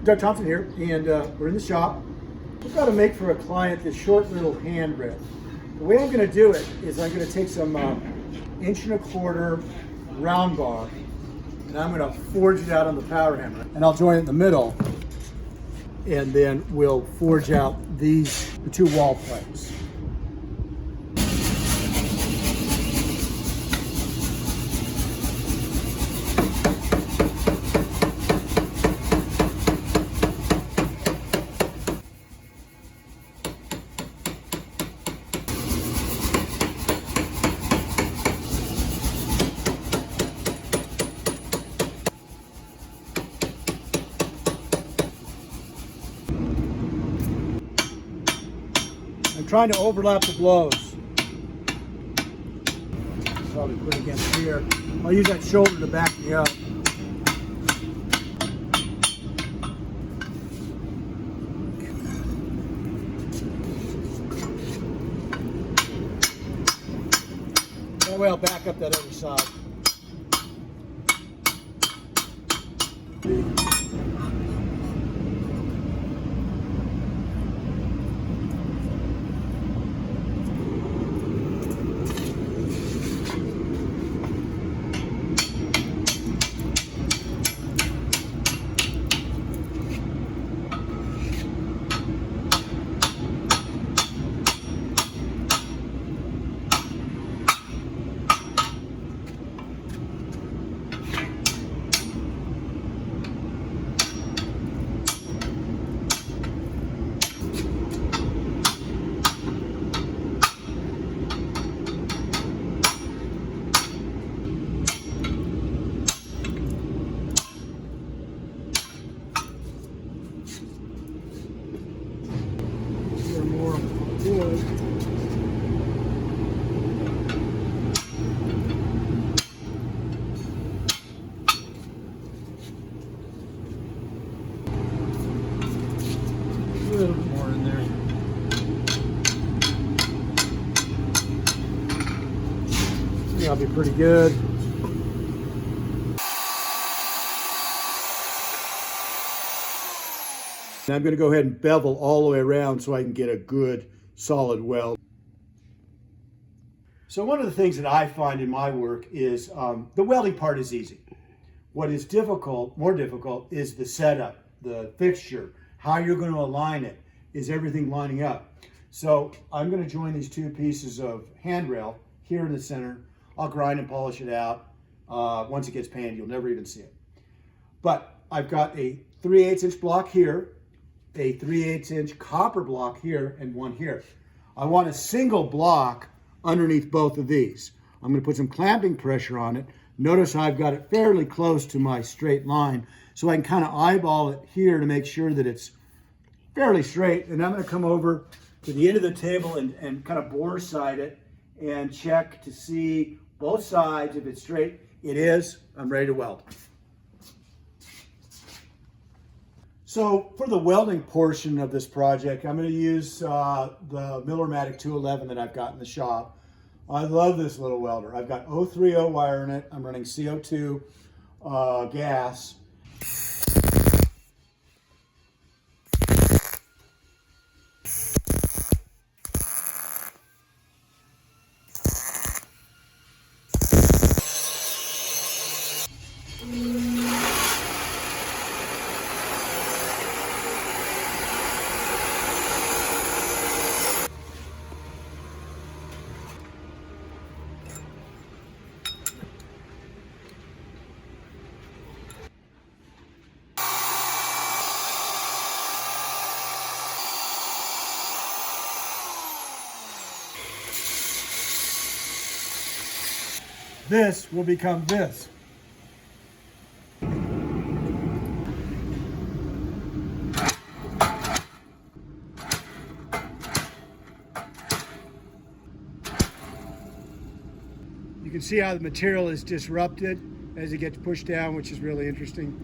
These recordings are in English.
Doug Thompson here, and we're in the shop. We've got to make for a client this short little handrail. The way I'm going to do it is I'm going to take some 1¼ inch round bar, and I'm going to forge it out on the power hammer. And I'll join it in the middle, and then we'll forge out the 2 wall plates. I'm trying to overlap the blows. Probably put it against here. I'll use that shoulder to back me up. That way I'll back up that other side. A little bit more in there. I think I'll be pretty good. Now I'm going to go ahead and bevel all the way around so I can get a good solid weld. So one of the things that I find in my work is the welding part is easy. What is more difficult is the setup, the fixture, how you're going to align it. Is everything lining up? So I'm going to join these 2 pieces of handrail here in the center. I'll grind and polish it out. Once it gets painted, you'll never even see it. But I've got a 3/8 inch block here, a 3/8 inch copper block here, and one here. I want a single block underneath both of these. I'm going to put some clamping pressure on it. Notice I've got it fairly close to my straight line, so I can kind of eyeball it here to make sure that it's fairly straight. And I'm going to come over to the end of the table and kind of bore side it and check to see both sides. If it's straight, it is. I'm ready to weld. So for the welding portion of this project, I'm going to use the Millermatic 211 that I've got in the shop. I love this little welder. I've got 030 wire in it. I'm running CO2 gas. This will become this. You can see how the material is disrupted as it gets pushed down, which is really interesting.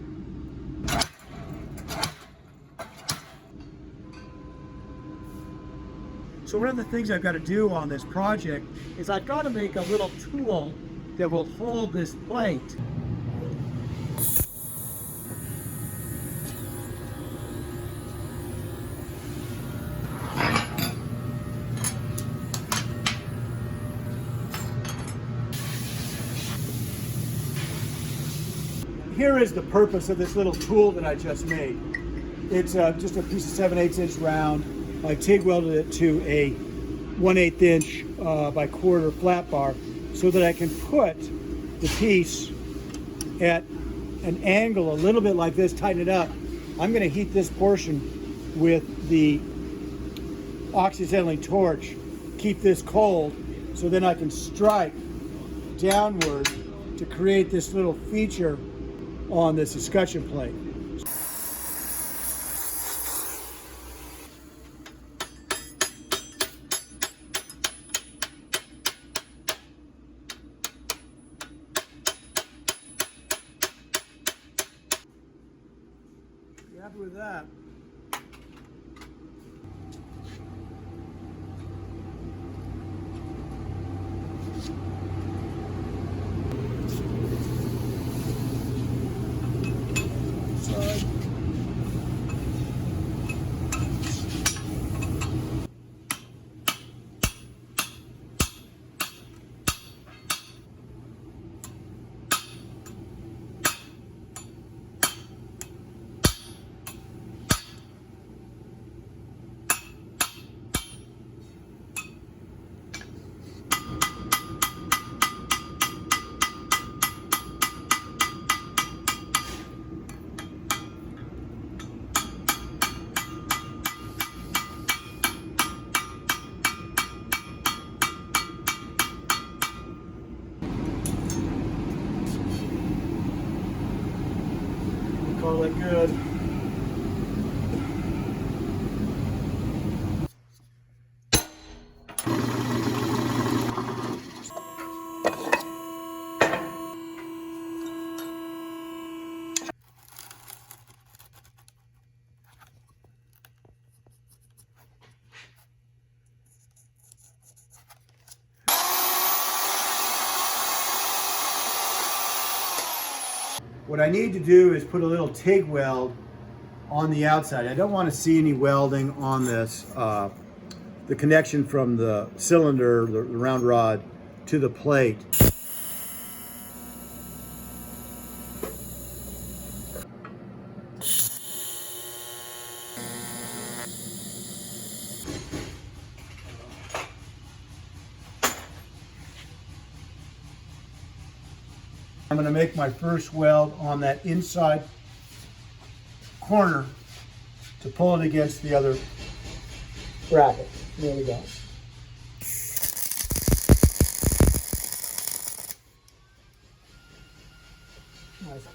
So one of the things I've got to do on this project is I've got to make a little tool that will hold this plate. here is the purpose of this little tool that I just made. It's just a piece of 7/8" round. I TIG welded it to a 1/8 inch by quarter flat bar so that I can put the piece at an angle a little bit like this, tighten it up. I'm going to heat this portion with the oxyacetylene torch, keep this cold, so then I can strike downward to create this little feature on this escutcheon plate. You happy with that? Call it good. What I need to do is put a little TIG weld on the outside. I don't want to see any welding on this, the connection from the cylinder, the round rod, to the plate. I'm going to make my first weld on that inside corner to pull it against the other bracket. There we go. Nice.